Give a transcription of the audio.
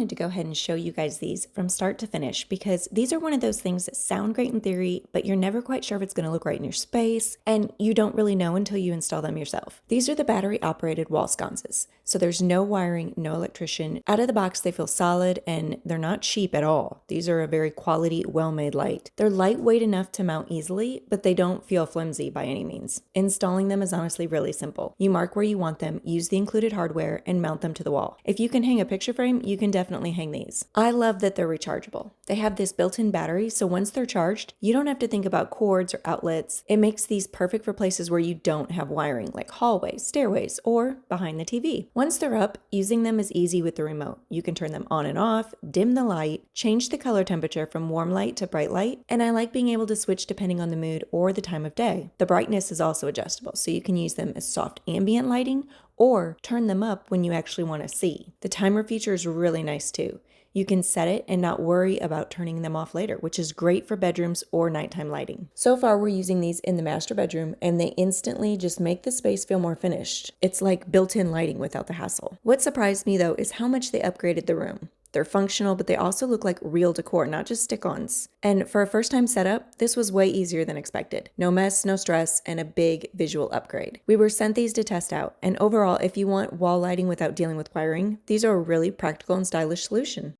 wanted to go ahead and show you guys these from start to finish because these are one of those things that sound great in theory, but you're never quite sure if it's going to look right in your space, and you don't really know until you install them yourself. These are the battery operated wall sconces. So there's no wiring, no electrician. Out of the box, they feel solid and they're not cheap at all. These are a very quality, well-made light. They're lightweight enough to mount easily, but they don't feel flimsy by any means. Installing them is honestly really simple. You mark where you want them, use the included hardware, and mount them to the wall. If you can hang a picture frame, you can definitely hang these. I love that they're rechargeable. They have this built-in battery, so once they're charged, you don't have to think about cords or outlets. It makes these perfect for places where you don't have wiring, like hallways, stairways, or behind the TV. Once they're up, using them is easy with the remote. You can turn them on and off, dim the light, change the color temperature from warm light to bright light, and I like being able to switch depending on the mood or the time of day. The brightness is also adjustable, so you can use them as soft ambient lighting or turn them up when you actually want to see. The timer feature is really nice too. You can set it and not worry about turning them off later, which is great for bedrooms or nighttime lighting. So far, we're using these in the master bedroom, and they instantly just make the space feel more finished. It's like built-in lighting without the hassle. What surprised me though is how much they upgraded the room. They're functional, but they also look like real decor, not just stick-ons. And for a first-time setup, this was way easier than expected. No mess, no stress, and a big visual upgrade. We were sent these to test out, and overall, if you want wall lighting without dealing with wiring, these are a really practical and stylish solution.